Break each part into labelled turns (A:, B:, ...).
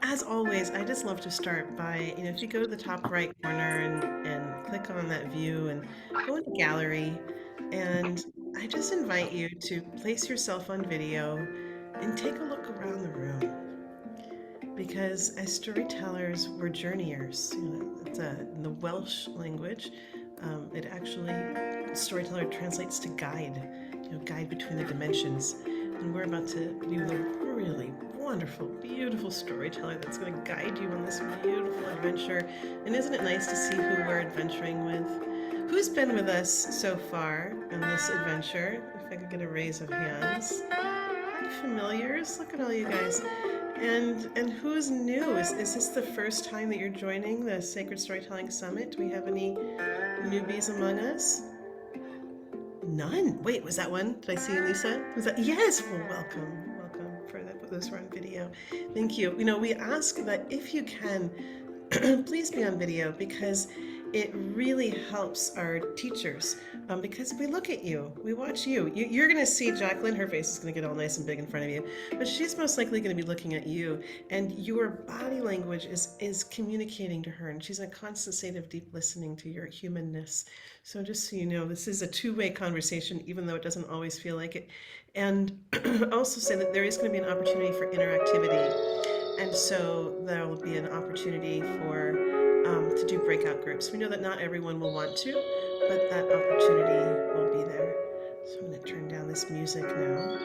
A: as always, I just love to start by, if you go to the top right corner and click on that view and go into gallery, and I just invite you to place yourself on video and take a look around the room. Because as storytellers, we're journeyers. It's in the Welsh language. It actually, storyteller translates to guide, guide between the dimensions. And we're about to be with a really wonderful, beautiful storyteller that's going to guide you on this beautiful adventure. And isn't it nice to see who we're adventuring with? Who's been with us so far on this adventure? If I could get a raise of hands. Any familiars? Look at all you guys. And who's new? Is this the first time that you're joining the Sacred Storytelling Summit? Do we have any newbies among us? None. Wait, was that one? Did I see you, Lisa? Was that? Yes. Well, welcome, welcome. For that, those who are on video. Thank you. We ask that if you can, please be on video because it really helps our teachers. Because we look at you, we watch you. You're going to see Jacqueline, her face is going to get all nice and big in front of you, but she's most likely going to be looking at you, and your body language is communicating to her, and she's in a constant state of deep listening to your humanness. So just so you know, this is a two-way conversation, even though it doesn't always feel like it. And also say that there is going to be an opportunity for interactivity. And so there will be an opportunity for to do breakout groups. We know that not everyone will want to, but that opportunity will be there. So I'm going to turn down this music now.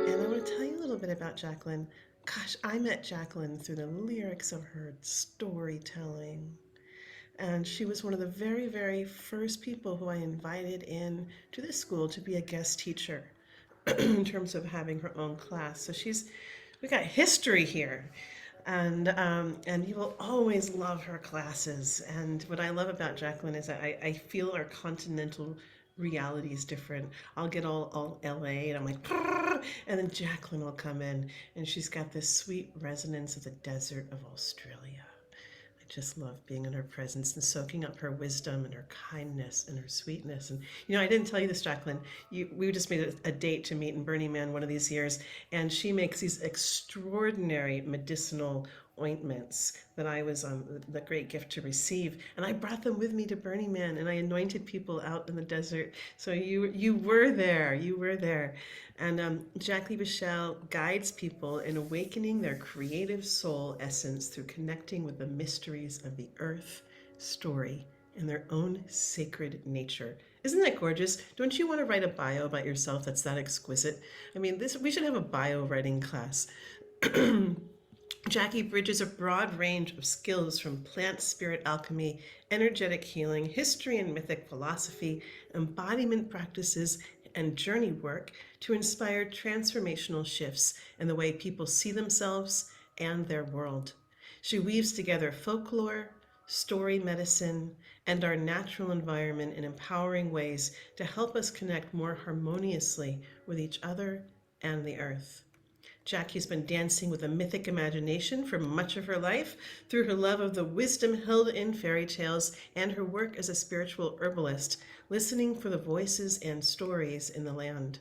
A: And I want to tell you a little bit about Jacqueline. Gosh, I met Jacqueline through the lyrics of her storytelling. And she was one of the very, very first people who I invited in to this school to be a guest teacher in terms of having her own class. So we got history here, and you will always love her classes. And what I love about Jacqueline is that I feel our continental reality is different. I'll get all LA and I'm like, "Brrr," and then Jacqueline will come in and she's got this sweet resonance of the desert of Australia. I just love being in her presence and soaking up her wisdom and her kindness and her sweetness. And I didn't tell you this, Jacqueline. We just made a date to meet in Burning Man one of these years, and she makes these extraordinary medicinal ointments that I was the great gift to receive, and I brought them with me to Burning Man, and I anointed people out in the desert. So you were there, you were there, and Jacqui Bushell guides people in awakening their creative soul essence through connecting with the mysteries of the earth, story, and their own sacred nature. Isn't that gorgeous? Don't you want to write a bio about yourself that's that exquisite? I mean, we should have a bio writing class. Jacqui bridges a broad range of skills from plant spirit alchemy, energetic healing, history and mythic philosophy, embodiment practices, and journey work to inspire transformational shifts in the way people see themselves and their world. She weaves together folklore, story medicine, and our natural environment in empowering ways to help us connect more harmoniously with each other and the earth. Jacqui's been dancing with a mythic imagination for much of her life through her love of the wisdom held in fairy tales and her work as a spiritual herbalist, listening for the voices and stories in the land.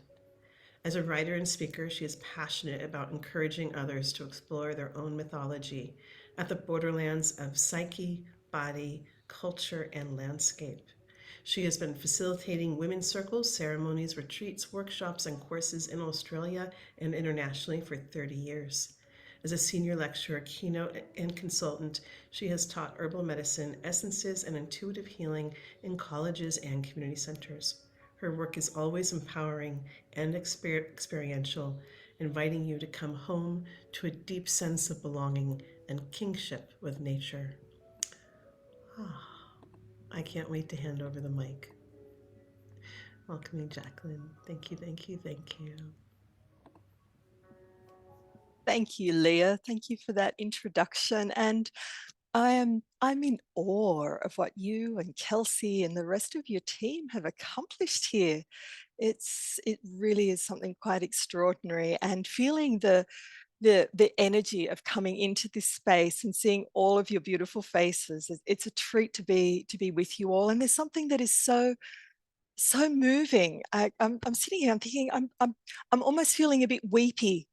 A: As a writer and speaker, she is passionate about encouraging others to explore their own mythology at the borderlands of psyche, body, culture, and landscape. She has been facilitating women's circles, ceremonies, retreats, workshops, and courses in Australia and internationally for 30 years. As a senior lecturer, keynote, and consultant, she has taught herbal medicine, essences, and intuitive healing in colleges and community centers. Her work is always empowering and experiential, inviting you to come home to a deep sense of belonging and kingship with nature. I can't wait to hand over the mic. Welcoming Jacqueline. Thank you, thank you, thank you.
B: Thank you, Leah. Thank you for that introduction. And I'm in awe of what you and Kelsey and the rest of your team have accomplished here. It really is something quite extraordinary, and feeling the energy of coming into this space and seeing all of your beautiful faces. It's a treat to be with you all. And there's something that is so moving. I'm sitting here, I'm thinking, I'm almost feeling a bit weepy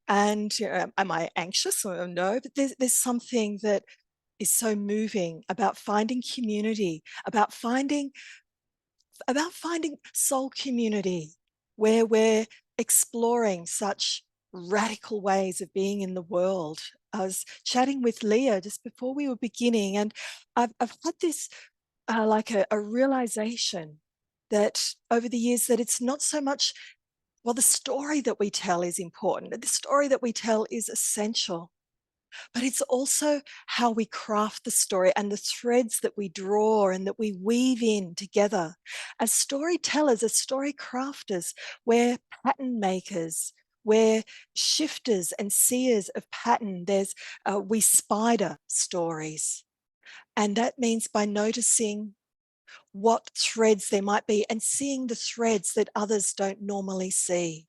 B: And am I anxious? Or no, but there's something that is so moving about finding community, about finding soul community, where we're exploring such radical ways of being in the world. I was chatting with Leah just before we were beginning, and I've had this like a realization that over the years that it's not so much, well, the story that we tell is important. The story that we tell is essential, but it's also how we craft the story and the threads that we draw and that we weave in together. As storytellers, as story crafters, we're pattern makers, we're shifters and seers of pattern. We spider stories. And that means by noticing what threads there might be and seeing the threads that others don't normally see.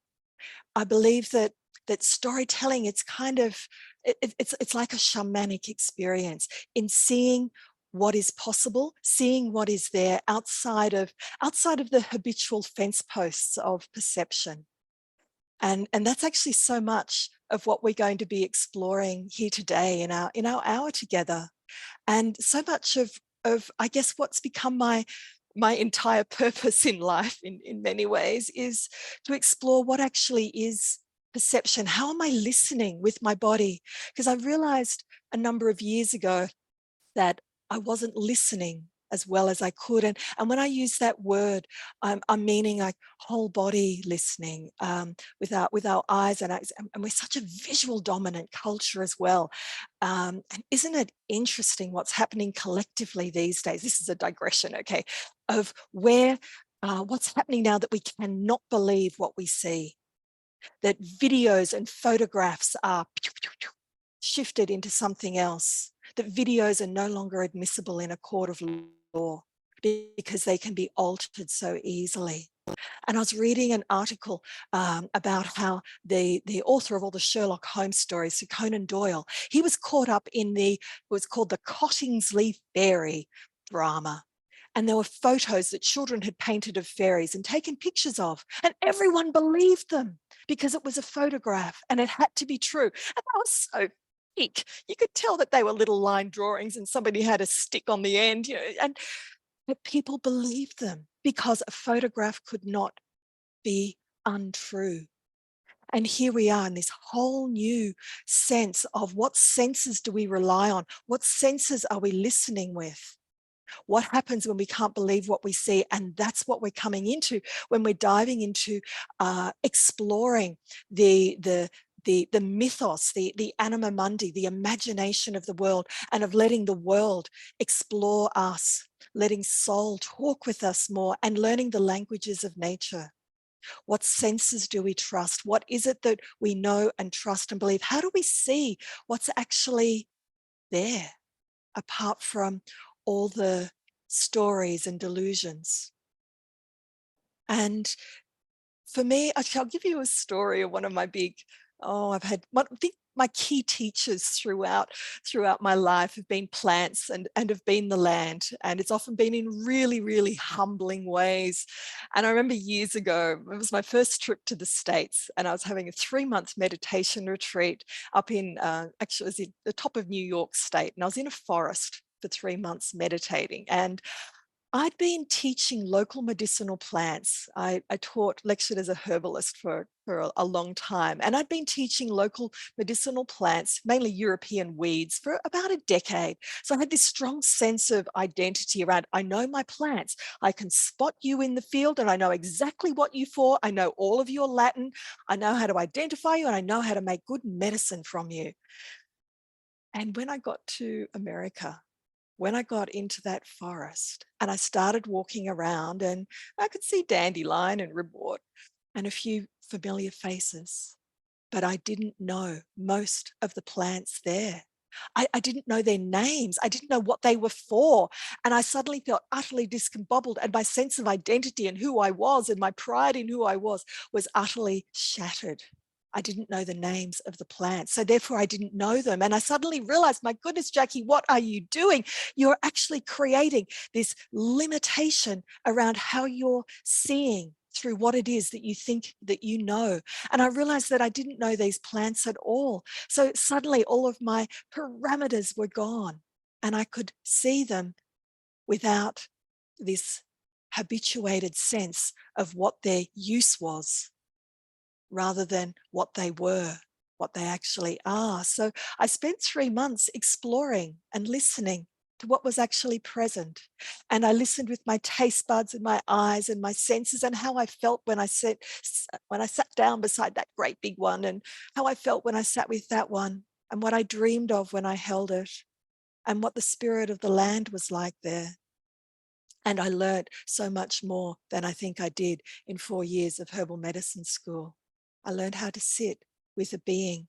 B: I believe that storytelling, it's kind of it's like a shamanic experience in seeing what is possible, seeing what is there outside of the habitual fence posts of perception. And that's actually so much of what we're going to be exploring here today in our hour together. And so much of I guess what's become my entire purpose in life in many ways is to explore what actually is perception. How am I listening with my body? Because I realized a number of years ago that I wasn't listening as well as I could. And when I use that word, I'm meaning like whole body listening, with our eyes and we're such a visual dominant culture as well. And isn't it interesting what's happening collectively these days? This is a digression, okay, of what's happening now, that we cannot believe what we see, that videos and photographs are shifted into something else, that videos are no longer admissible in a court of law because they can be altered so easily. And I was reading an article about how the author of all the Sherlock Holmes stories, Sir Conan Doyle, he was caught up in it was called the Cottingsley Fairy drama. And there were photos that children had painted of fairies and taken pictures of, and everyone believed them because it was a photograph and it had to be true. And that was so fake. You could tell that they were little line drawings and somebody had a stick on the end, and but people believed them because a photograph could not be untrue. And here we are in this whole new sense of what senses do we rely on? What senses are we listening with? What happens when we can't believe what we see? And that's what we're coming into when we're diving into exploring the mythos, the anima mundi, the imagination of the world, and of letting the world explore us, letting soul talk with us more, and learning the languages of nature. What senses do we trust? What is it that we know and trust and believe? How do we see what's actually there, apart from all the stories and delusions? And for me, I'll give you a story of one of my I've had one, I think my key teachers throughout my life have been plants and have been the land. And it's often been in really, really humbling ways. And I remember years ago, it was my first trip to the States, and I was having a 3-month meditation retreat up in, actually it was in the top of New York State. And I was in a forest for 3 months meditating. And I'd been teaching local medicinal plants. I lectured as a herbalist for a long time. And I'd been teaching local medicinal plants, mainly European weeds, for about a decade. So I had this strong sense of identity around, I know my plants. I can spot you in the field and I know exactly what you're for. I know all of your Latin. I know how to identify you and I know how to make good medicine from you. And when I got to America, when I got into that forest and I started walking around, and I could see dandelion and ribwort and a few familiar faces, but I didn't know most of the plants there. I didn't know their names. I didn't know what they were for. And I suddenly felt utterly discombobulated, and my sense of identity and who I was and my pride in who I was utterly shattered. I didn't know the names of the plants. So therefore I didn't know them. And I suddenly realized, my goodness, Jacqui, what are you doing? You're actually creating this limitation around how you're seeing through what it is that you think that you know. And I realized that I didn't know these plants at all. So suddenly all of my parameters were gone and I could see them without this habituated sense of what their use was rather than what they were, what they actually are. So I spent 3 months exploring and listening to what was actually present. And I listened with my taste buds and my eyes and my senses and how I felt when I sat down beside that great big one, and how I felt when I sat with that one, and what I dreamed of when I held it, and what the spirit of the land was like there. And I learned so much more than I think I did in 4 years of herbal medicine school. I learned how to sit with a being,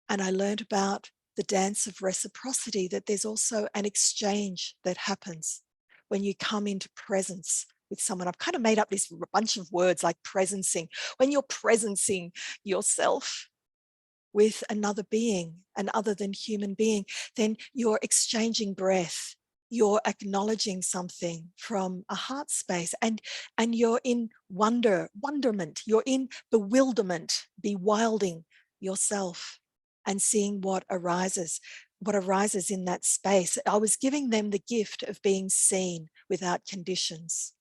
B: and I learned about the dance of reciprocity, that there's also an exchange that happens when you come into presence with someone. I've kind of made up this bunch of words like presencing. When you're presencing yourself with another being, an other than human being, then you're exchanging breath. You're acknowledging something from a heart space, and you're in wonderment. You're in bewilderment, bewilding yourself and seeing what arises in that space. I was giving them the gift of being seen without conditions.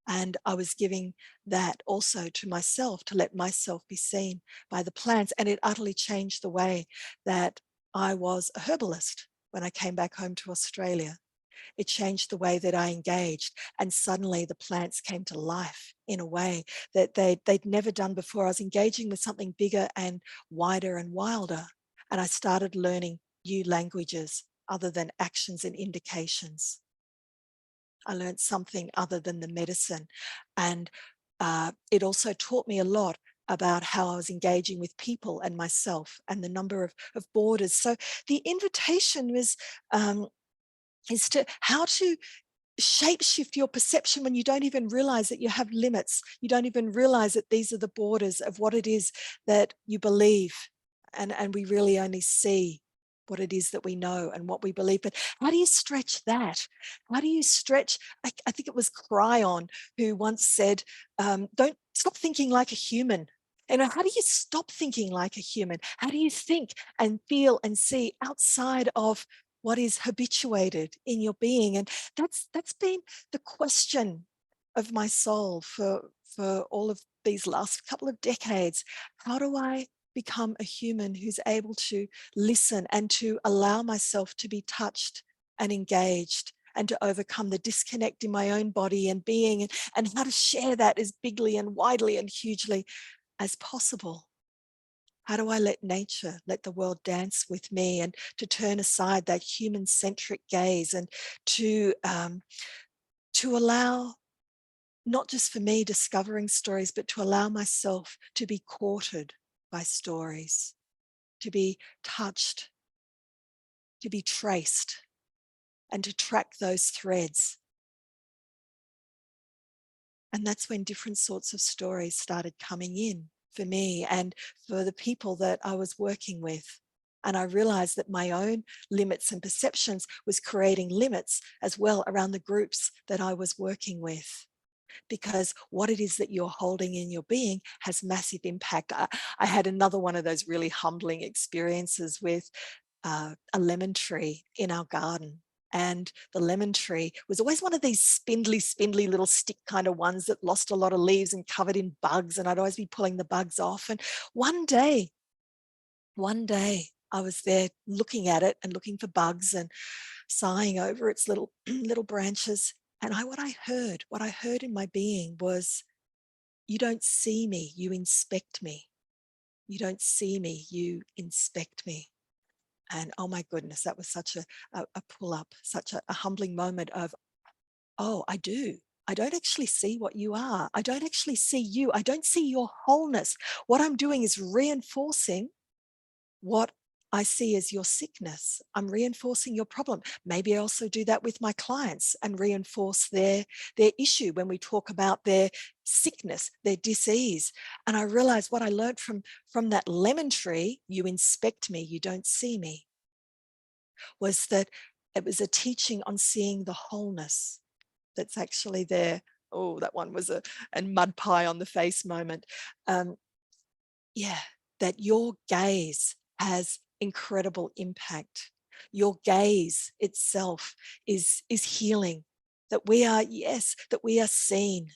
B: And I was giving that also to myself, to let myself be seen by the plants. And it utterly changed the way that I was a herbalist when I came back home to Australia. It changed the way that I engaged. And suddenly the plants came to life in a way that they'd never done before. I was engaging with something bigger and wider and wilder. And I started learning new languages other than actions and indications. I learned something other than the medicine. And it also taught me a lot about how I was engaging with people and myself and the number of borders. So the invitation was is to how to shapeshift your perception when you don't even realize that you have limits. You don't even realize that these are the borders of what it is that you believe. And we really only see what it is that we know and what we believe. But how do you stretch that? How do you stretch? I think it was Cryon who once said, don't stop thinking like a human. And how do you stop thinking like a human? How do you think and feel and see outside of what is habituated in your being? And that's been the question of my soul for all of these last couple of decades. How do I become a human who's able to listen and to allow myself to be touched and engaged, and to overcome the disconnect in my own body and being, and how to share that as bigly and widely and hugely as possible? How do I let nature, let the world dance with me, and to turn aside that human-centric gaze, and to allow, not just for me discovering stories, but to allow myself to be courted by stories, to be touched, to be traced, and to track those threads. And that's when different sorts of stories started coming in for me and for the people that I was working with. And I realized that my own limits and perceptions was creating limits as well around the groups that I was working with. Because what it is that you're holding in your being has massive impact. I had another one of those really humbling experiences with a lemon tree in our garden. And the lemon tree was always one of these spindly little stick kind of ones that lost a lot of leaves and covered in bugs. And I'd always be pulling the bugs off. And one day, I was there looking at it and looking for bugs and sighing over its little little branches. And what I heard in my being was, you don't see me, you inspect me. You don't see me, you inspect me. And oh my goodness, that was such a pull up, such a humbling moment of, oh, I do. I don't actually see what you are. I don't actually see you. I don't see your wholeness. What I'm doing is reinforcing what I see as your sickness. I'm reinforcing your problem. Maybe I also do that with my clients and reinforce their issue when we talk about their sickness, their disease. And I realized what I learned from that lemon tree, you inspect me, you don't see me, was that it was a teaching on seeing the wholeness that's actually there Oh, that one was a and mud pie on the face moment. Um, yeah, that your gaze has incredible impact. Your gaze itself is healing. That we are, yes, that we are seen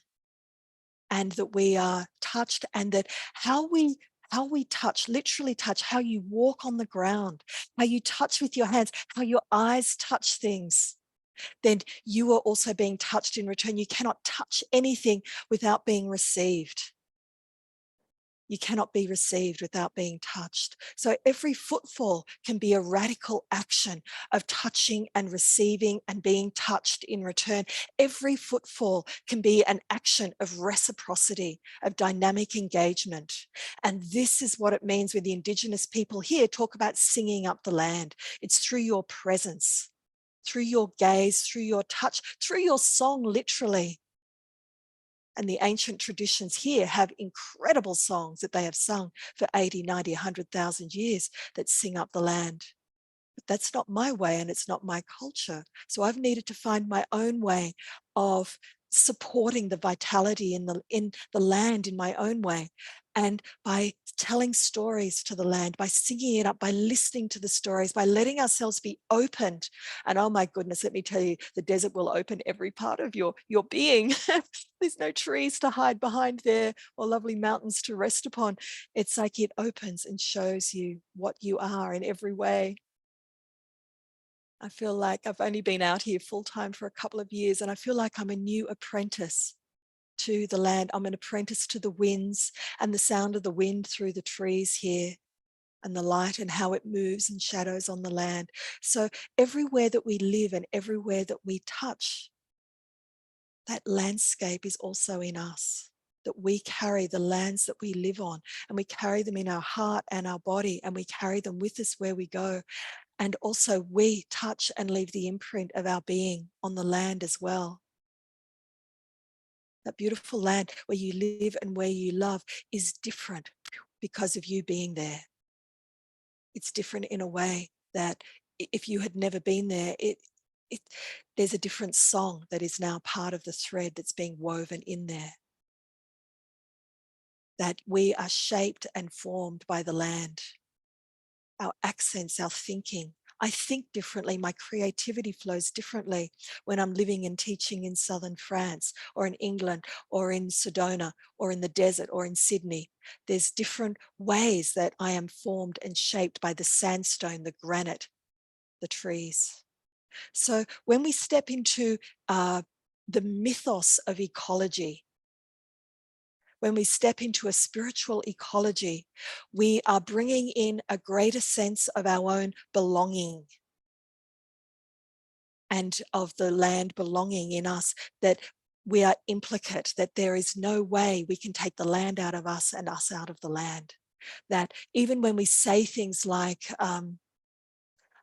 B: and that we are touched, and that how we touch, literally touch, how you walk on the ground, how you touch with your hands, how your eyes touch things, then you are also being touched in return. You cannot touch anything without being received. You cannot be received without being touched. So every footfall can be a radical action of touching and receiving and being touched in return. Every footfall can be an action of reciprocity, of dynamic engagement. And this is what it means when the Indigenous people here talk about singing up the land. It's through your presence, through your gaze, through your touch, through your song, literally. And the ancient traditions here have incredible songs that they have sung for 80, 90, 100,000 years that sing up the land. But that's not my way and it's not my culture. So I've needed to find my own way of supporting the vitality in the land in my own way. And by telling stories to the land, by singing it up, by listening to the stories, by letting ourselves be opened. And oh my goodness, let me tell you, the desert will open every part of your being. There's no trees to hide behind there or lovely mountains to rest upon. It's like it opens and shows you what you are in every way. I feel like I've only been out here full time for a couple of years, and I feel like I'm a new apprentice to the land. I'm an apprentice to the winds and the sound of the wind through the trees here, and the light and how it moves and shadows on the land. So everywhere that we live and everywhere that we touch, that landscape is also in us. That we carry the lands that we live on, and we carry them in our heart and our body, and we carry them with us where we go. And also we touch and leave the imprint of our being on the land as well. That beautiful land where you live and where you love is different because of you being there. It's different in a way that if you had never been there, it there's a different song that is now part of the thread that's being woven in there. That we are shaped and formed by the land. Our accents, our thinking. I think differently. My creativity flows differently when I'm living and teaching in southern France or in England or in Sedona or in the desert or in Sydney. There's different ways that I am formed and shaped by the sandstone, the granite, the trees. So when we step into the mythos of ecology, when we step into a spiritual ecology, we are bringing in a greater sense of our own belonging and of the land belonging in us, that we are implicate, that there is no way we can take the land out of us and us out of the land. That even when we say things like,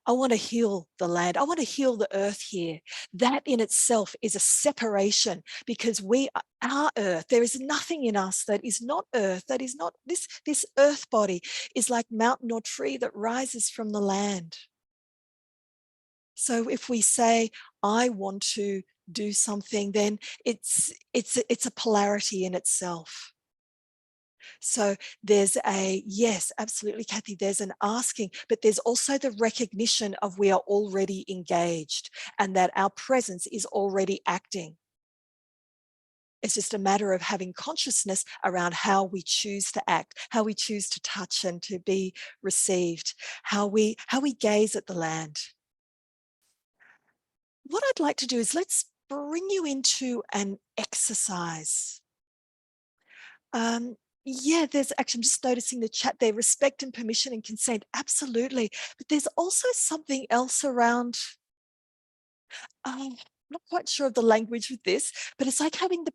B: I want to heal the land. I want to heal the earth here. That in itself is a separation, because we are earth. There is nothing in us that is not earth, that is not this earth body is like mountain or tree that rises from the land. So if we say, I want to do something, then it's a polarity in itself. So there's a, yes, absolutely, Kathy, there's an asking, but there's also the recognition of we are already engaged and that our presence is already acting. It's just a matter of having consciousness around how we choose to act, how we choose to touch and to be received, how we gaze at the land. What I'd like to do is let's bring you into an exercise. Yeah, there's actually, I'm just noticing the chat there, respect and permission and consent, absolutely. But there's also something else around, I'm not quite sure of the language with this, but it's like having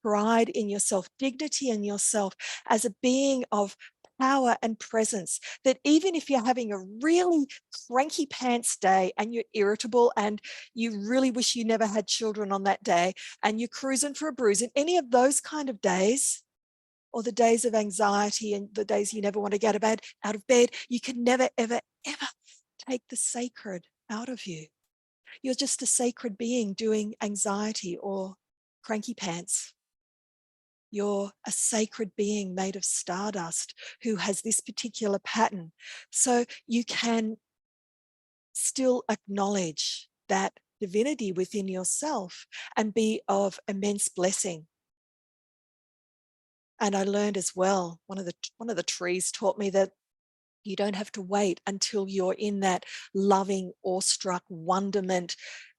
B: pride in yourself, dignity in yourself as a being of power and presence, that even if you're having a really cranky pants day and you're irritable and you really wish you never had children on that day and you're cruising for a bruise, in any of those kind of days, or the days of anxiety and the days you never want to get out of bed, you can never, ever, ever take the sacred out of you. You're just a sacred being doing anxiety or cranky pants. You're a sacred being made of stardust who has this particular pattern. So you can still acknowledge that divinity within yourself and be of immense blessing. And I learned as well, one of the trees taught me that you don't have to wait until you're in that loving, awestruck, wonderment,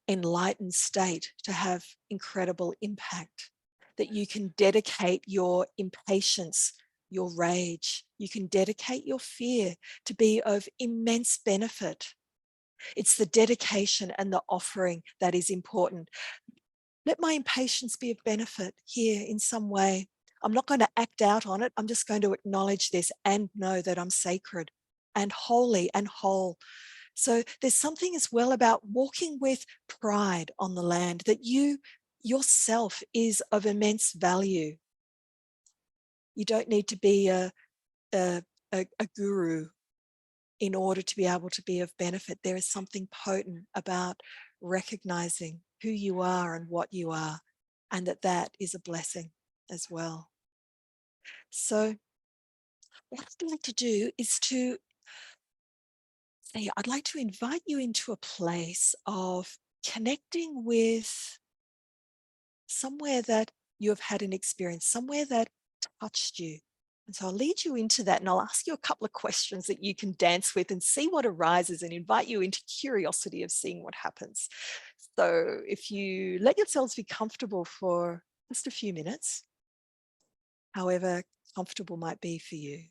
B: enlightened state to have incredible impact. That you can dedicate your impatience, your rage, you can dedicate your fear to be of immense benefit. It's the dedication and the offering that is important. Let my impatience be of benefit here in some way. I'm not going to act out on it. I'm just going to acknowledge this and know that I'm sacred and holy and whole. So there's something as well about walking with pride on the land, that you yourself is of immense value. You don't need to be a guru in order to be able to be of benefit. There is something potent about recognizing who you are and what you are, and that is a blessing as well. So what I'd like to do is to say, I'd like to invite you into a place of connecting with somewhere that you have had an experience, somewhere that touched you. And so I'll lead you into that, and I'll ask you a couple of questions that you can dance with and see what arises, and invite you into curiosity of seeing what happens. So if you let yourselves be comfortable for just a few minutes, however comfortable might be for you.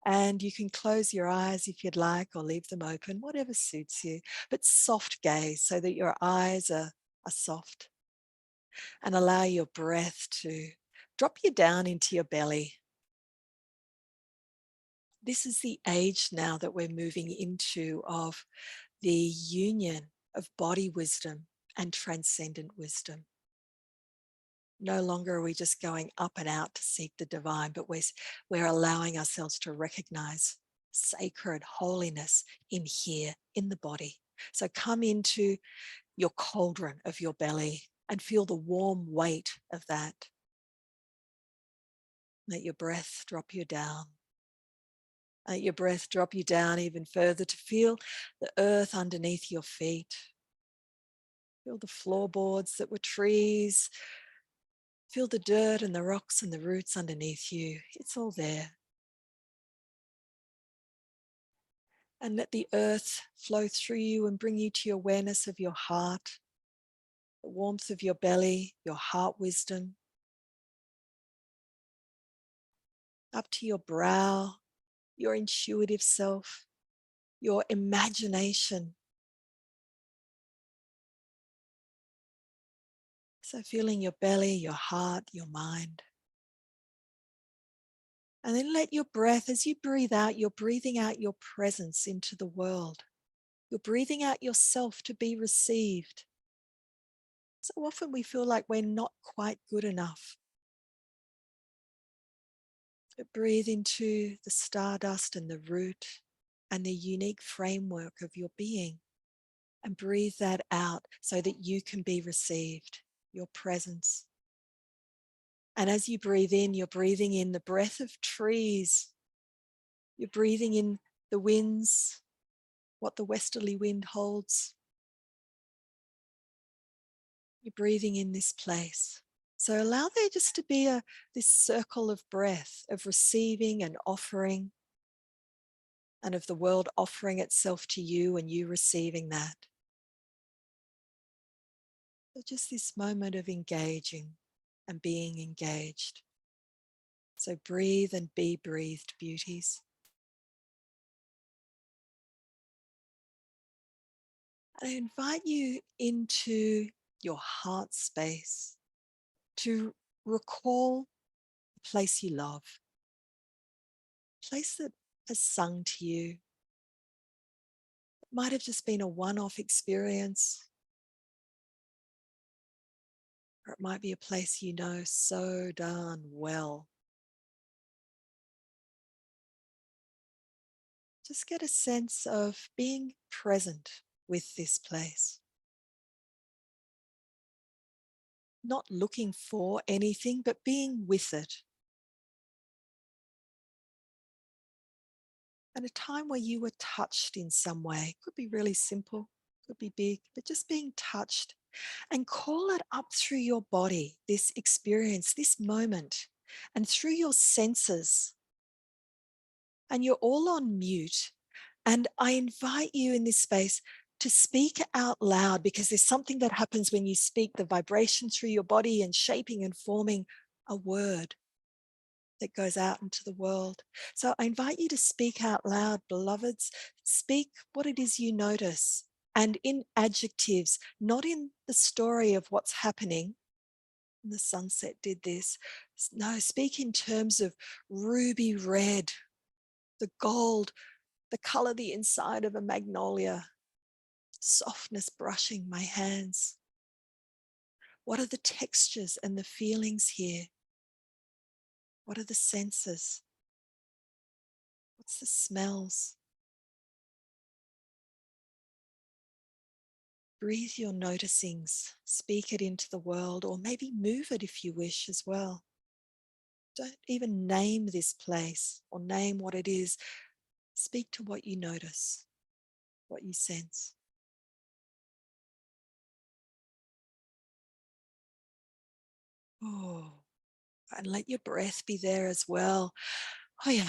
B: And you can close your eyes if you'd like, or leave them open, whatever suits you, but soft gaze so that your eyes are soft, and allow your breath to drop you down into your belly. This is the age now that we're moving into of the union of body wisdom and transcendent wisdom. No longer are we just going up and out to seek the divine, but we're allowing ourselves to recognize sacred holiness in here, in the body. So come into your cauldron of your belly and feel the warm weight of that. Let your breath drop you down. Let your breath drop you down even further to feel the earth underneath your feet. Feel the floorboards that were trees. Feel the dirt and the rocks and the roots underneath you. It's all there. And let the earth flow through you and bring you to your awareness of your heart, the warmth of your belly, your heart wisdom, up to your brow, your intuitive self, your imagination. So feeling your belly, your heart, your mind. And then let your breath, as you breathe out, you're breathing out your presence into the world. You're breathing out yourself to be received. So often we feel like we're not quite good enough. But breathe into the stardust and the root and the unique framework of your being, and breathe that out so that you can be received, your presence. And as you breathe in, you're breathing in the breath of trees. You're breathing in the winds, what the westerly wind holds. You're breathing in this place. So allow there just to be this circle of breath, of receiving and offering, and of the world offering itself to you and you receiving that. So just this moment of engaging and being engaged. So breathe and be breathed, beauties. And I invite you into your heart space to recall a place you love, a place that has sung to you. It might have just been a one-off experience, or it might be a place you know so darn well. Just get a sense of being present with this place. not looking for anything, but being with it. And a time where you were touched in some way. Could be really simple, could be big, but just being touched. And call it up through your body, this experience, this moment, and through your senses. And you're all on mute. And I invite you in this space to speak out loud, because there's something that happens when you speak, the vibration through your body and shaping and forming a word that goes out into the world. So I invite you to speak out loud, beloveds. Speak what it is you notice, and in adjectives, not in the story of what's happening. The sunset did this. No, speak in terms of ruby red, the gold, the color, the inside of a magnolia, softness brushing my hands. What are the textures and the feelings here? What are the senses? What's the smells? Breathe your noticings, speak it into the world, or maybe move it if you wish as well. Don't even name this place or name what it is. Speak to what you notice, what you sense. Oh, and let your breath be there as well. Oh, yeah.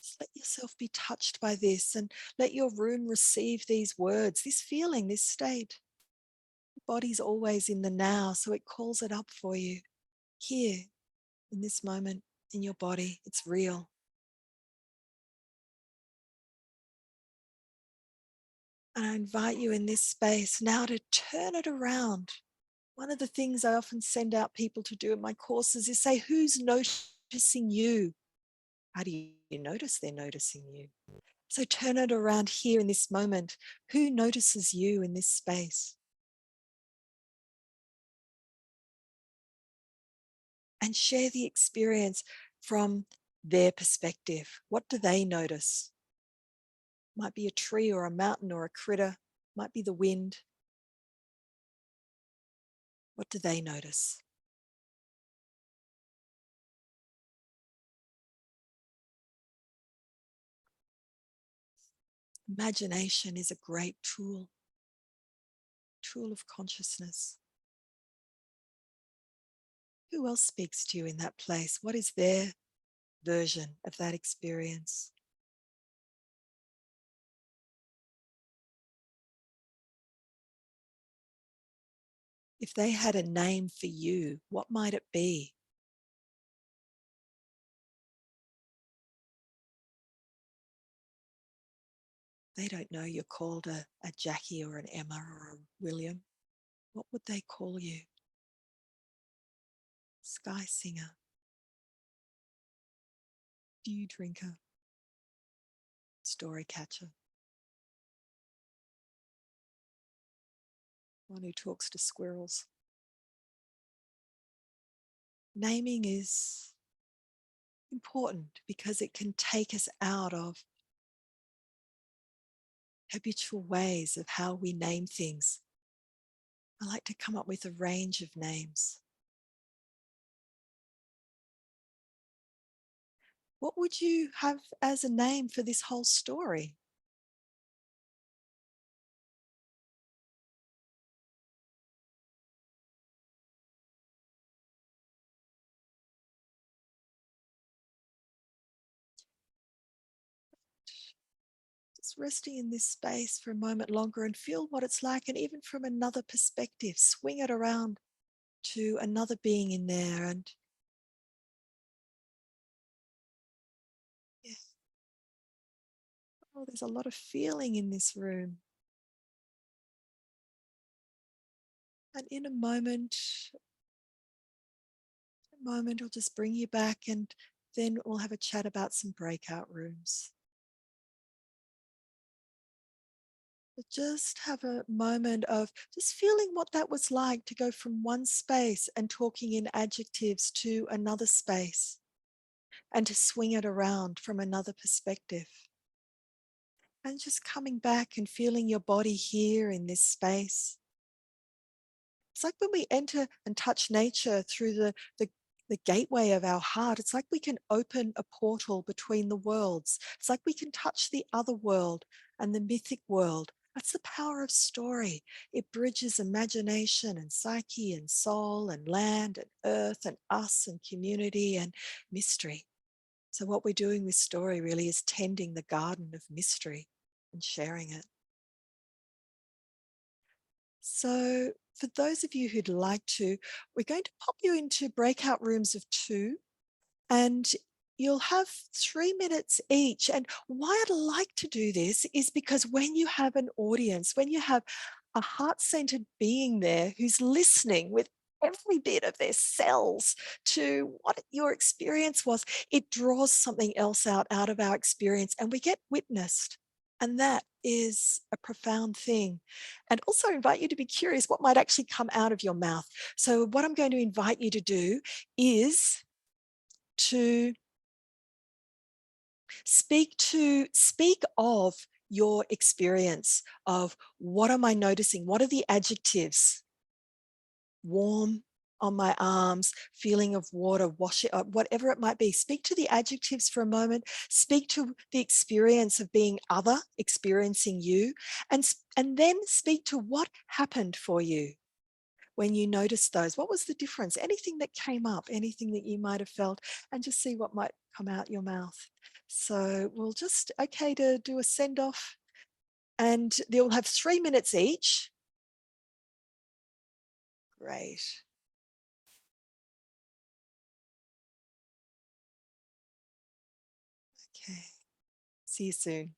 B: Just let yourself be touched by this, and let your room receive these words, this feeling, this state. The body's always in the now, so it calls it up for you. Here, in this moment, in your body, it's real. And I invite you in this space now to turn it around. One of the things I often send out people to do in my courses is say, who's noticing you? How do you notice they're noticing you? So turn it around here in this moment. Who notices you in this space? And share the experience from their perspective. What do they notice? Might be a tree or a mountain or a critter, might be the wind. What do they notice? Imagination is a great tool of consciousness. Who else speaks to you in that place? What is their version of that experience? If they had a name for you, what might it be? They don't know you're called a Jacqui or an Emma or a William. What would they call you? Sky singer, dew drinker, story catcher, one who talks to squirrels. Naming is important because it can take us out of habitual ways of how we name things. I like to come up with a range of names. What would you have as a name for this whole story? Just resting in this space for a moment longer and feel what it's like, and even from another perspective, swing it around to another being in there. And yeah, oh, there's a lot of feeling in this room. And in a moment will just bring you back, and then we'll have a chat about some breakout rooms. But just have a moment of just feeling what that was like to go from one space and talking in adjectives to another space and to swing it around from another perspective. And just coming back and feeling your body here in this space. It's like when we enter and touch nature through the gateway of our heart, it's like we can open a portal between the worlds. It's like we can touch the other world and the mythic world. That's the power of story. It bridges imagination and psyche and soul and land and earth and us and community and mystery. So what we're doing with story really is tending the garden of mystery and sharing it. So for those of you who'd like to, we're going to pop you into breakout rooms of 2, and you'll have 3 minutes each. And why I'd like to do this is because when you have an audience, when you have a heart-centered being there who's listening with every bit of their cells to what your experience was, it draws something else out of our experience, and we get witnessed. And that is a profound thing. And also invite you to be curious what might actually come out of your mouth. So what I'm going to invite you to do is to speak of your experience of what am I noticing? What are the adjectives? Warm on my arms, feeling of water, washing, whatever it might be. Speak to the adjectives for a moment. Speak to the experience of being other, experiencing you, and then speak to what happened for you when you noticed those. What was the difference? Anything that came up, anything that you might have felt, and just see what might come out your mouth. So we'll just, okay to do a send off, and they'll have 3 minutes each. Great. Okay. See you soon.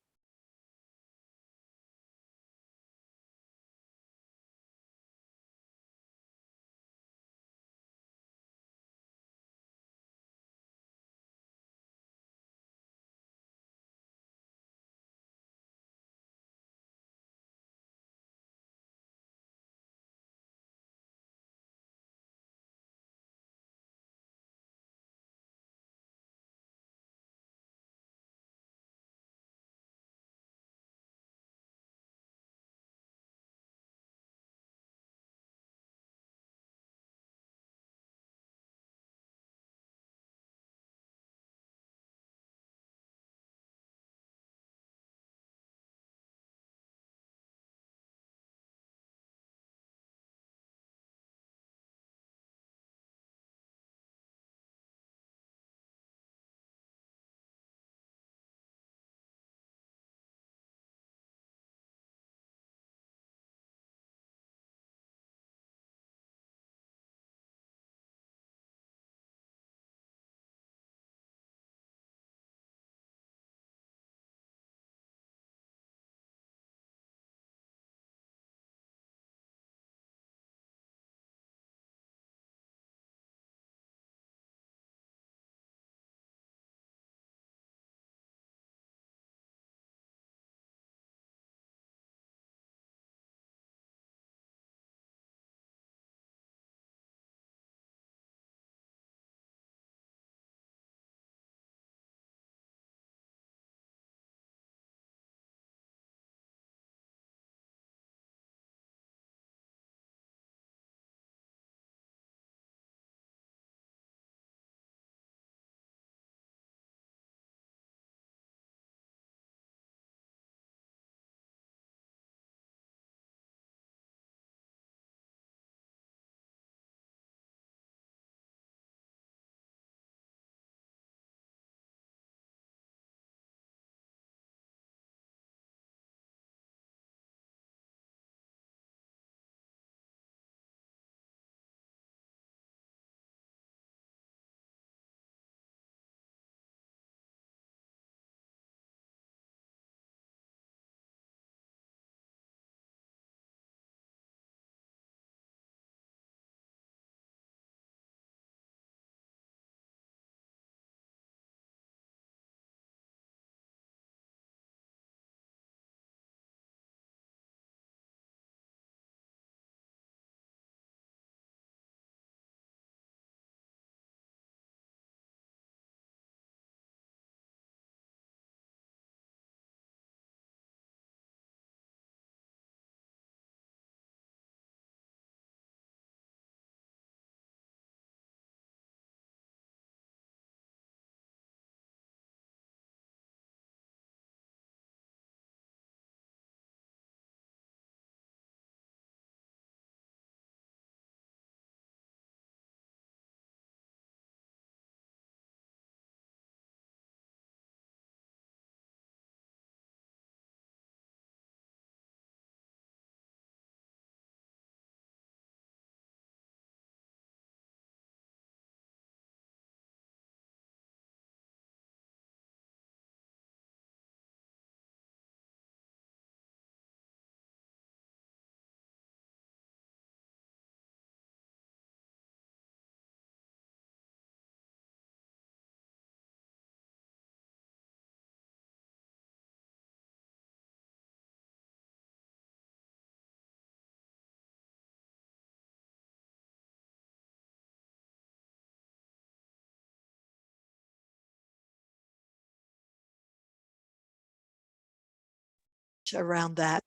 B: around that.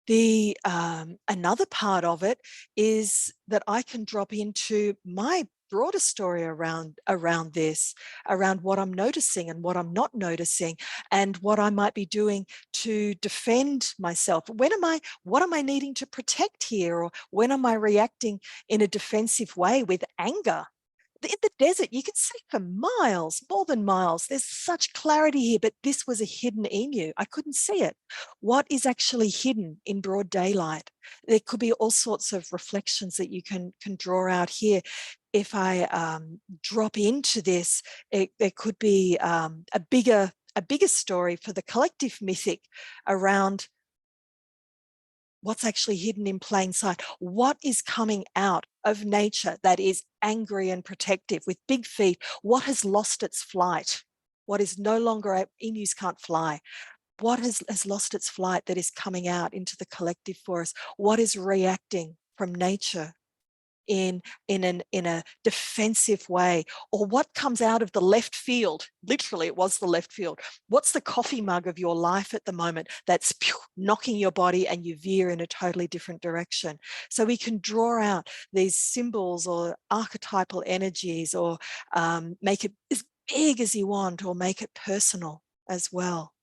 B: The another part of it is that I can drop into my broader story around this, around what I'm noticing and what I'm not noticing, and what I might be doing to defend myself. What am I needing to protect here? Or when am I reacting in a defensive way with anger? In the desert, you can see for miles, more than miles. There's such clarity here, but this was a hidden emu. I couldn't see it. What is actually hidden in broad daylight? There could be all sorts of reflections that you can draw out here. If I drop into this, there could be a bigger story for the collective mythic around what's actually hidden in plain sight. What is coming out of nature that is angry and protective with big feet? What has lost its flight? What is no longer, emus can't fly. What has lost its flight that is coming out into the collective for us? What is reacting from nature in a defensive way? Or what comes out of the left field? Literally, it was the left field. What's the coffee mug of your life at the moment that's knocking your body and you veer in a totally different direction? So we can draw out these symbols or archetypal energies, or make it as big as you want, or make it personal as well.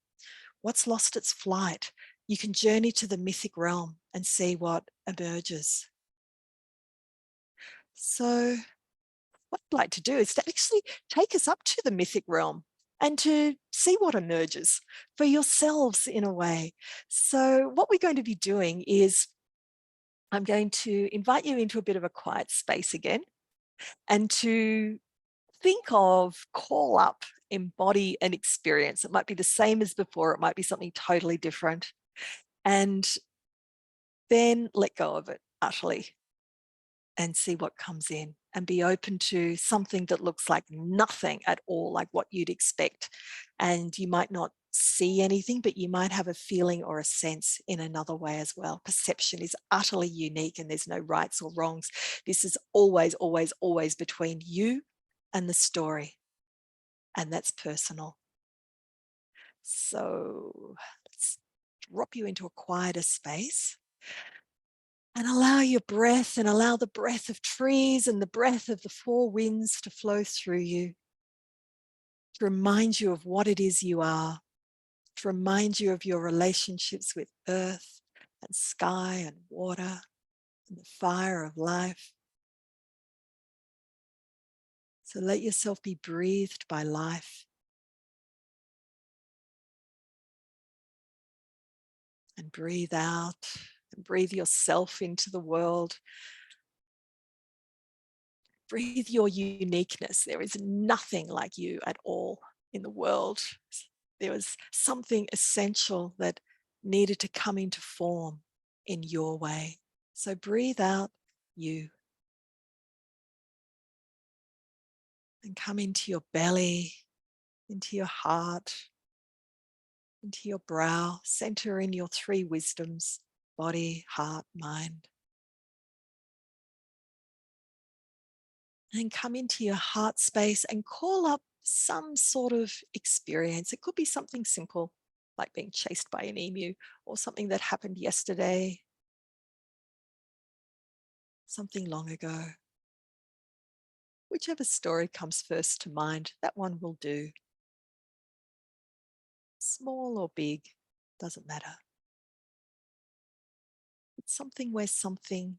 B: What's lost its flight? You can journey to the mythic realm and see what emerges. So what I'd like to do is to actually take us up to the mythic realm and to see what emerges for yourselves in a way. So what we're going to be doing is I'm going to invite you into a bit of a quiet space again, and to think of, call up, embody an experience. It might be the same as before. It might be something totally different. And then let go of it utterly and see what comes in, and be open to something that looks like nothing at all like what you'd expect. And you might not see anything, but you might have a feeling or a sense in another way as well. Perception is utterly unique, and there's no rights or wrongs. This is always, always, always between you and the story, and that's personal. So let's drop you into a quieter space. And allow your breath, and allow the breath of trees and the breath of the four winds to flow through you, to remind you of what it is you are, to remind you of your relationships with earth and sky and water and the fire of life. So let yourself be breathed by life, and breathe out, and breathe yourself into the world. Breathe your uniqueness. There is nothing like you at all in the world. There was something essential that needed to come into form in your way. So breathe out you, and come into your belly, into your heart, into your brow. Center in your three wisdoms: body, heart, mind. And come into your heart space and call up some sort of experience. It could be something simple, like being chased by an emu, or something that happened yesterday, something long ago. Whichever story comes first to mind, that one will do. Small or big, doesn't matter. It's something where something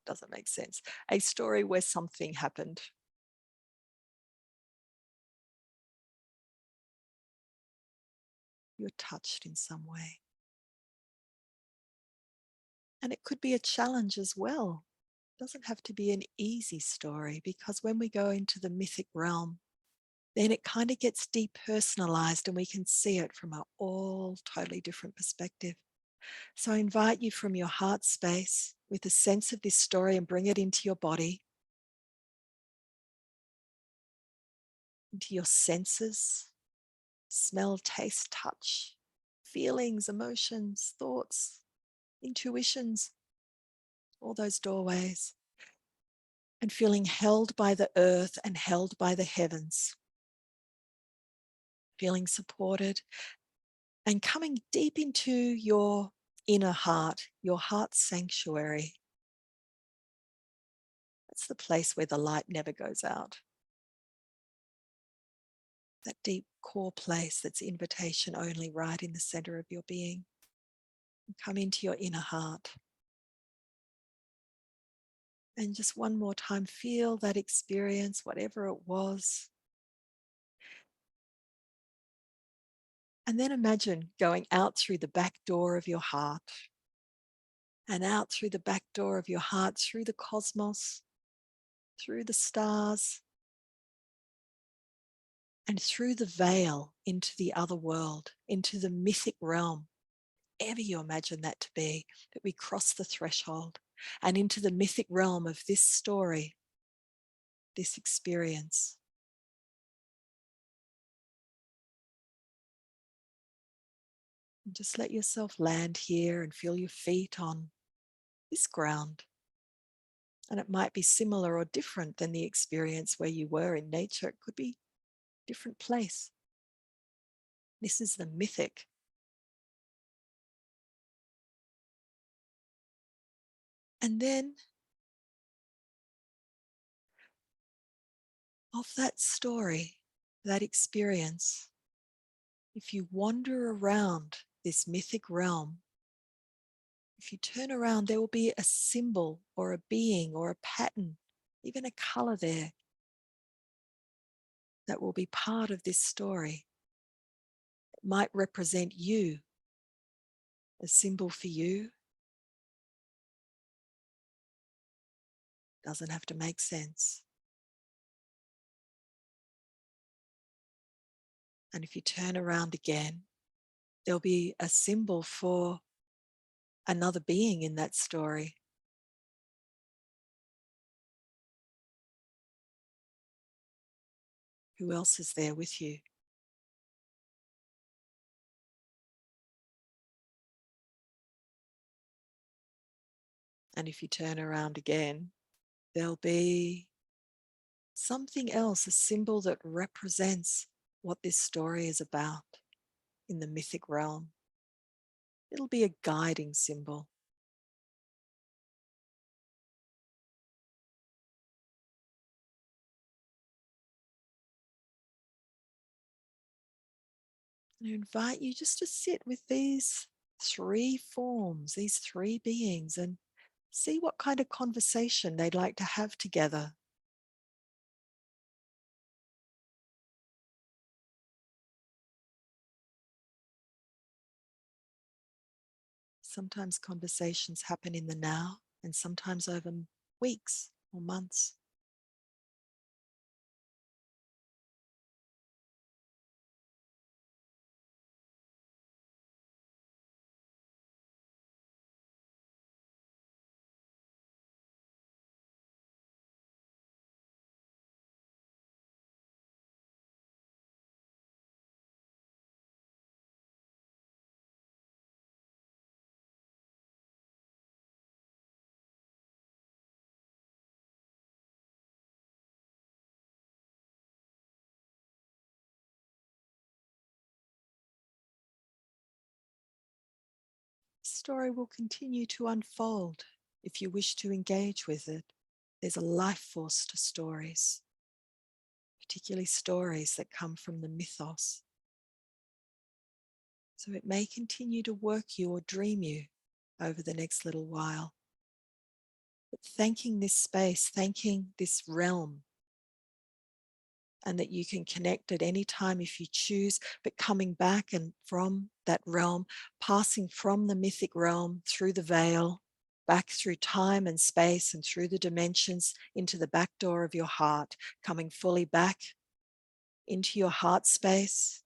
B: doesn't make sense. A story where something happened. You're touched in some way. And it could be a challenge as well. It doesn't have to be an easy story, because when we go into the mythic realm, then it kind of gets depersonalized, and we can see it from an all totally different perspective. So I invite you from your heart space with a sense of this story, and bring it into your body, into your senses: smell, taste, touch, feelings, emotions, thoughts, intuitions, all those doorways. And feeling held by the earth and held by the heavens. feeling supported, and coming deep into your inner heart, your heart sanctuary. That's the place where the light never goes out. That deep core place that's invitation only, right in the center of your being. Come into your inner heart. And just one more time, feel that experience, whatever it was. And then imagine going out through the back door of your heart, and out through the back door of your heart, through the cosmos, through the stars, and through the veil into the other world, into the mythic realm, ever you imagine that to be, that we cross the threshold and into the mythic realm of this story, this experience. And just let yourself land here and feel your feet on this ground. And it might be similar or different than the experience where you were in nature. It could be a different place. This is the mythic. And then of that story, that experience, if you wander around this mythic realm, if you turn around, there will be a symbol or a being or a pattern, even a color there that will be part of this story. It might represent you, a symbol for you. Doesn't have to make sense. And if you turn around again, there'll be a symbol for another being in that story. Who else is there with you? And if you turn around again, there'll be something else, a symbol that represents what this story is about in the mythic realm. It'll be a guiding symbol. And I invite you just to sit with these three forms, these three beings, and see what kind of conversation they'd like to have together. Sometimes conversations happen in the now, and sometimes over weeks or months. The story will continue to unfold if you wish to engage with it. There's a life force to stories, particularly stories that come from the mythos. So it may continue to work you or dream you over the next little while. But thanking this space, thanking this realm, and that you can connect at any time if you choose, but coming back and from that realm, passing from the mythic realm through the veil, back through time and space and through the dimensions into the back door of your heart, coming fully back into your heart space,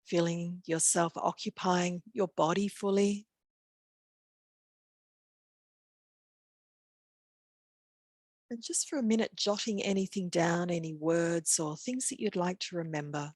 B: feeling yourself occupying your body fully. And just for a minute, jotting anything down, any words or things that you'd like to remember.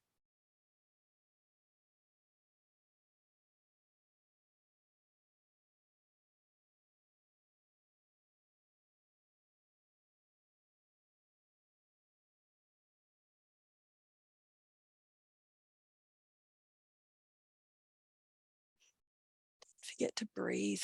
B: get to breathe.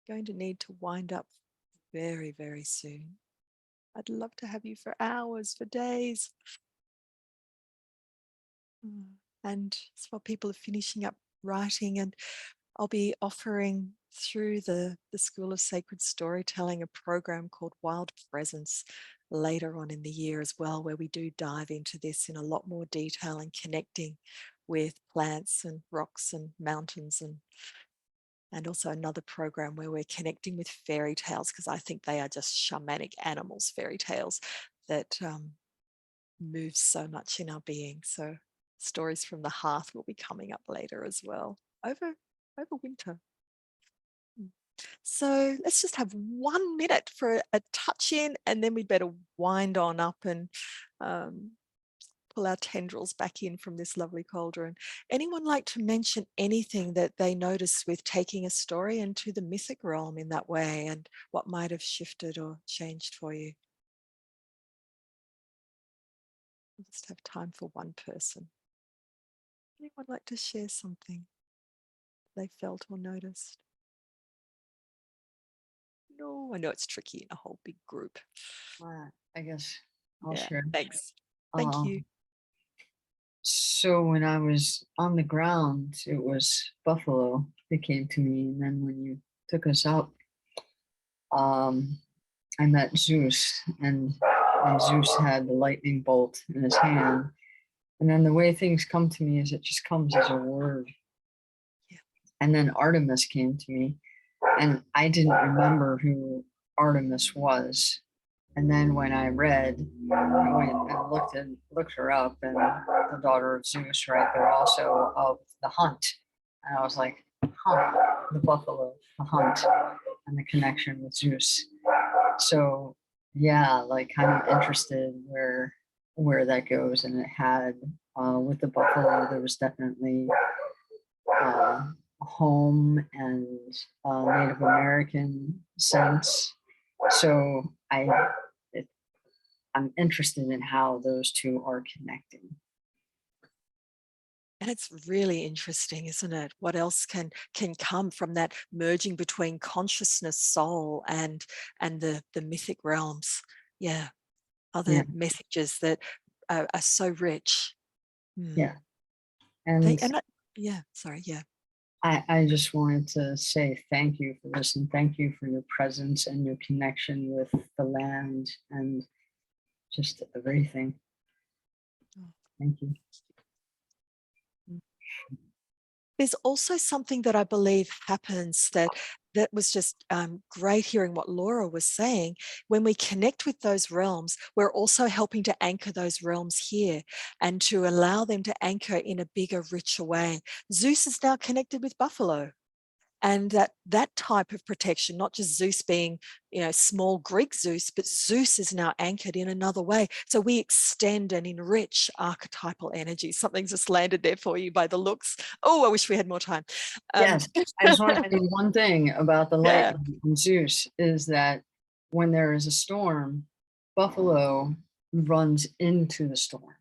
B: Going to need to wind up very, very soon. I'd love to have you for hours, for days. And it's while people are finishing up writing, and I'll be offering through the School of Sacred Storytelling a program called Wild Presence later on in the year as well, where we do dive into this in a lot more detail and connecting with plants and rocks and mountains, and also another program where we're connecting with fairy tales, because I think they are just shamanic animals, fairy tales that move so much in our being. So stories from the hearth will be coming up later as well over winter. So let's just have 1 minute for a touch in, and then we'd better wind on up and pull our tendrils back in from this lovely cauldron. Anyone like to mention anything that they notice with taking a story into the mythic realm in that way, and what might have shifted or changed for you? We'll just have time for one person. Anyone like to share something they felt or noticed? No, I know it's tricky in a whole big group.
C: I guess I'll
B: Yeah,
C: share.
B: thanks. Thank you.
C: So when I was on the ground, it was Buffalo that came to me, and then when you took us up, I met Zeus, and Zeus had the lightning bolt in his hand. And then the way things come to me is it just comes as a word.
B: Yeah.
C: And then Artemis came to me, and I didn't remember who Artemis was. And then when I read, I went and looked her up, and the daughter of Zeus, right? They're also of the hunt. And I was like, huh, the buffalo, the hunt, and the connection with Zeus. So yeah, like kind of interested where that goes. And it had with the buffalo, there was definitely home and Native American sense. So I'm interested in how those two are connecting.
B: And it's really interesting, isn't it? What else can come from that merging between consciousness, soul, and the mythic realms? Yeah, other messages that are so rich.
C: Yeah, and
B: yeah, sorry, yeah.
C: I just wanted to say thank you for this, and thank you for your presence and your connection with the land and just everything. Thank you.
B: There's also something that I believe happens that was just great hearing what Laura was saying. When we connect with those realms, we're also helping to anchor those realms here and to allow them to anchor in a bigger, richer way. Zeus is now connected with Buffalo. And that type of protection, not just Zeus being, small Greek Zeus, but Zeus is now anchored in another way. So we extend and enrich archetypal energy. Something just landed there for you by the looks. Oh, I wish we had more time.
C: Yes, I just want to add one thing about the lightning and Zeus is that when there is a storm, Buffalo runs into the storm.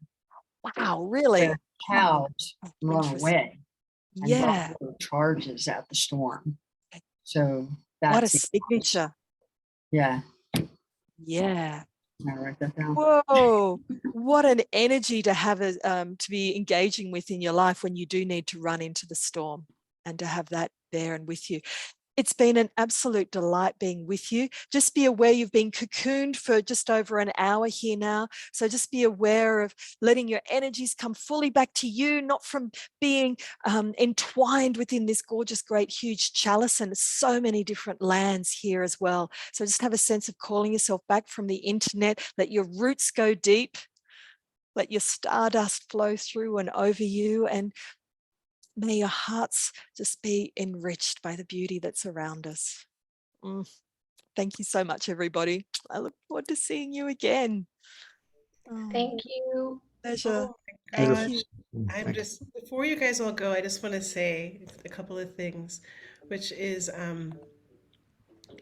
B: Wow, really?
C: Their cows run away. And
B: Yeah.
C: Buffalo charges at the storm. So that's
B: what a signature.
C: Yeah.
B: Yeah.
C: I write that down.
B: Whoa, what an energy to have to be engaging with in your life when you do need to run into the storm, and to have that there and with you. It's been an absolute delight being with you. Just be aware you've been cocooned for just over an hour here now. So just be aware of letting your energies come fully back to you, not from being entwined within this gorgeous, great, huge chalice, and so many different lands here as well. So just have a sense of calling yourself back from the internet. Let your roots go deep. Let your stardust flow through and over you, and may your hearts just be enriched by the beauty that's around us. Thank you so much, everybody. I look forward to seeing you again.
D: Thank you.
B: Pleasure.
A: Oh my
B: Thank
D: Beautiful.
A: gosh.
B: you.
A: I'm
D: Thank you.
A: just, before you guys all go, I just want to say a couple of things, which is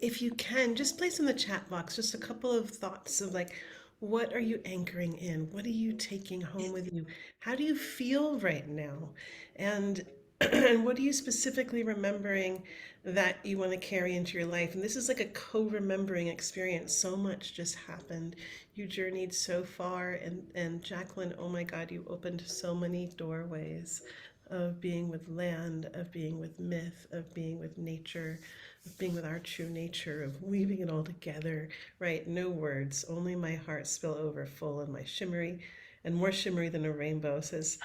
A: if you can, just place in the chat box just a couple of thoughts of like, what are you anchoring in? What are you taking home with you? How do you feel right now? And and what are you specifically remembering that you want to carry into your life? And this is like a co-remembering experience. So much just happened. You journeyed so far, and Jacqueline, oh my God, you opened so many doorways of being with land, of being with myth, of being with nature, of being with our true nature, of weaving it all together, right? No words, only my heart spill over full and my shimmery and more shimmery than a rainbow, says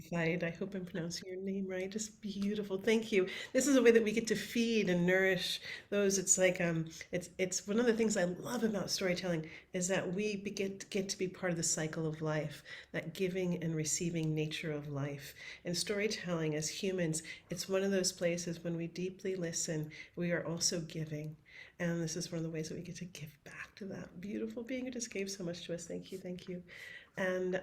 A: Clyde. I hope I'm pronouncing your name right. Just beautiful. Thank you. This is a way that we get to feed and nourish those. It's like it's one of the things I love about storytelling is that we get to be part of the cycle of life, that giving and receiving nature of life. And storytelling as humans, it's one of those places when we deeply listen, we are also giving. And this is one of the ways that we get to give back to that beautiful being who just gave so much to us. Thank you, thank you. And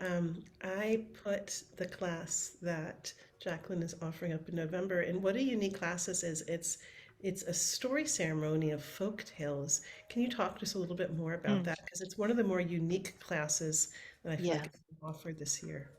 A: I put the class that Jacqueline is offering up in November. And what a unique class this is. It's a story ceremony of folk tales. Can you talk to us a little bit more about
B: Mm,
A: that? Because it's one of the more unique classes that I feel
B: yeah.
A: like is offered this year.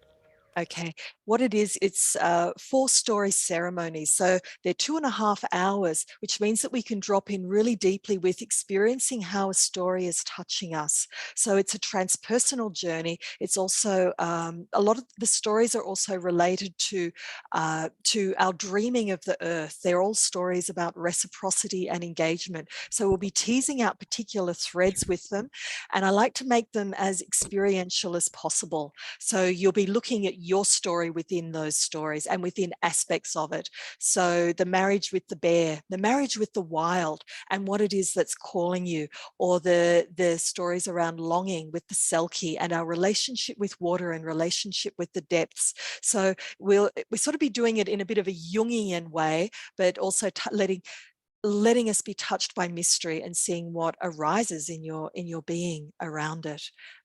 B: Okay, what it is, it's 4 story ceremonies. So they're 2.5 hours, which means that we can drop in really deeply with experiencing how a story is touching us. So it's a transpersonal journey. It's also a lot of the stories are also related to our dreaming of the earth. They're all stories about reciprocity and engagement. So we'll be teasing out particular threads with them, and I like to make them as experiential as possible. So you'll be looking at your story within those stories and within aspects of it. So the marriage with the bear, the marriage with the wild, and what it is that's calling you, or the stories around longing with the selkie and our relationship with water and relationship with the depths. So we'll sort of be doing it in a bit of a Jungian way, but also letting us be touched by mystery and seeing what arises in your being around it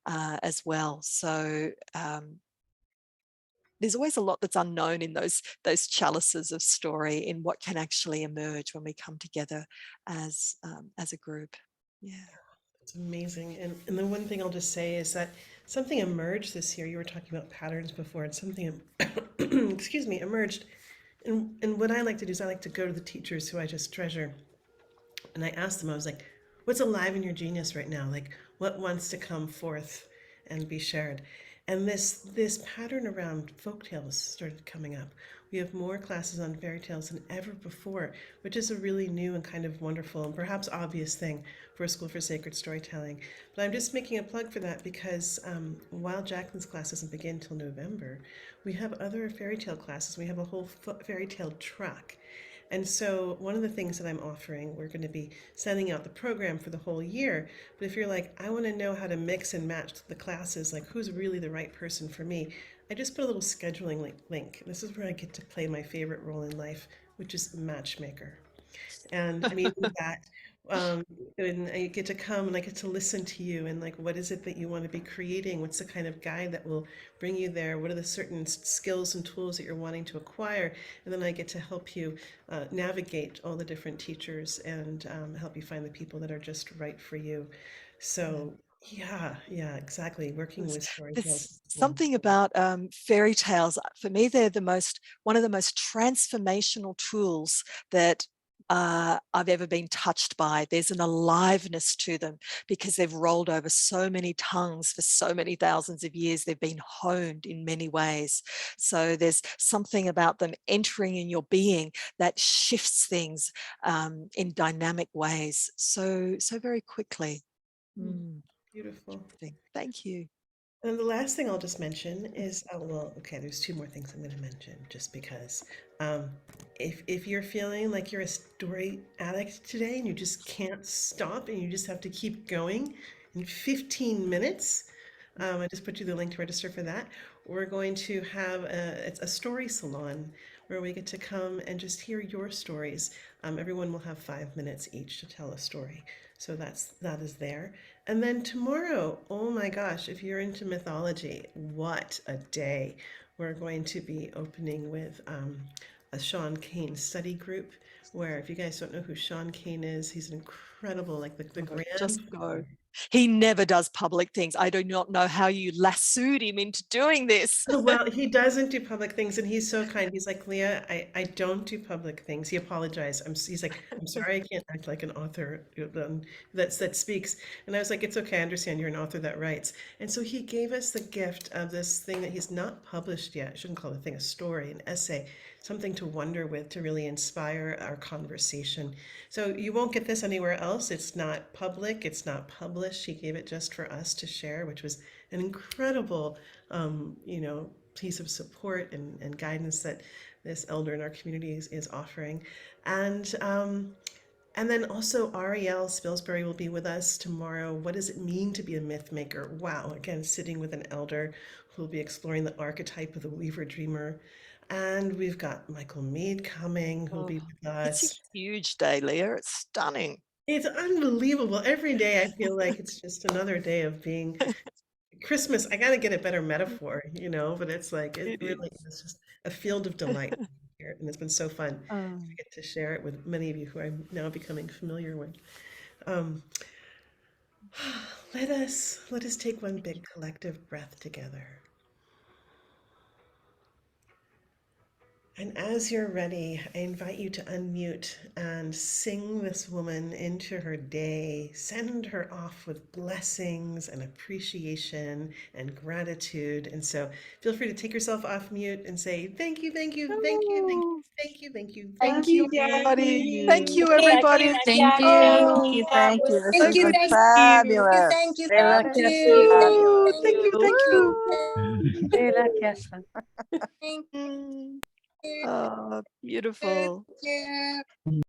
B: as well. So there's always a lot that's unknown in those chalices of story, in what can actually emerge when we come together as a group. Yeah.
A: It's amazing. And the one thing I'll just say is that something emerged this year. You were talking about patterns before, and something, excuse me, emerged. And what I like to do is I like to go to the teachers who I just treasure and I asked them, I was like, what's alive in your genius right now? Like, what wants to come forth and be shared? And this pattern around folk tales started coming up. We have more classes on fairy tales than ever before, which is a really new and kind of wonderful and perhaps obvious thing for a school for sacred storytelling. But I'm just making a plug for that because while Jacqueline's class doesn't begin till November, we have other fairy tale classes. We have a whole fairy tale track. And so, one of the things that I'm offering, we're going to be sending out the program for the whole year. But if you're like, I want to know how to mix and match the classes, like who's really the right person for me, I just put a little scheduling link. This is where I get to play my favorite role in life, which is matchmaker. And I mean that, um, and I get to come and I get to listen to you and like, what is it that you want to be creating? What's the kind of guide that will bring you there? What are the certain skills and tools that you're wanting to acquire? And then I get to help you navigate all the different teachers and help you find the people that are just right for you.
B: Yeah.
A: So yeah, exactly. Working with storytells
B: There's
A: is
B: something
A: wonderful.
B: about fairy tales. For me, they're one of the most transformational tools that I've ever been touched by. There's an aliveness to them because they've rolled over so many tongues for so many thousands of years. They've been honed in many ways. So there's something about them entering in your being that shifts things in dynamic ways so very quickly.
A: Mm,
B: Mm,
A: beautiful.
B: interesting. Thank you.
A: And the last thing I'll just mention is, well, okay, there's two more things I'm going to mention just because. Um, if you're feeling like you're a story addict today and you just can't stop and you just have to keep going in 15 minutes, I just put you the link to register for that. We're going to have it's a story salon where we get to come and just hear your stories. Everyone will have 5 minutes each to tell a story. So that is there. And then tomorrow, oh my gosh, if you're into mythology, what a day. We're going to be opening with a Sean Kane study group, where if you guys don't know who Sean Kane is, he's an incredible, like the
B: Oh, just
A: grandfather.
B: go. He never does public things. I do not know how you lassoed him into doing this.
A: Oh, well, he doesn't do public things, and he's so kind. He's like, Leah, I don't do public things. He apologized. He's like, I'm sorry, I can't act like an author that speaks. And I was like, it's okay. I understand you're an author that writes. And so he gave us the gift of this thing that he's not published yet. I shouldn't call it a thing, a story, an essay, something to wonder with, to really inspire our conversation. So you won't get this anywhere else. It's not public. It's not published. He gave it just for us to share, which was an incredible piece of support and guidance that this elder in our community is offering. And and then also Ariel Spilsbury will be with us tomorrow. What does it mean to be a myth maker? Wow, again, sitting with an elder who will be exploring the archetype of the weaver dreamer. And we've got Michael Mead coming, who'll
B: Oh,
A: be with
B: it's a
A: us.
B: huge day, Leah. It's stunning.
A: It's unbelievable. Every day I feel like it's just another day of being Christmas. I gotta get a better metaphor, but it's like it
B: It
A: really
B: is.
A: is just a field of delight here, and it's been so fun to
B: Um,
A: get to share it with many of you who I'm now becoming familiar with. Um, let us take one big collective breath together. And as you're ready, I invite you to unmute and sing this woman into her day. Send her off with blessings and appreciation and gratitude. And so feel free to take yourself off mute and say, thank you, thank you, thank you, thank you,
B: oh,
A: thank you, thank you, thank
B: thank
C: Thank
A: you.
B: you,
C: you,
B: everybody. Thank
C: Jacqui.
B: you,
D: Leah,
B: everybody.
D: Leah,
C: Thank
D: Jackie,
B: Oh,
C: you.
D: that
C: Thank you.
D: was
C: This
B: so
C: has
D: thank
B: good.
C: been
D: you,
C: fabulous.
D: thank you,
E: De la
D: thank
E: casa,
D: you,
B: Oh,
D: thank
B: thank
D: you,
B: you, thank you.
E: de la casa.
D: thank
B: Mm.
D: you,
B: Oh,
D: thank
B: beautiful.
D: you.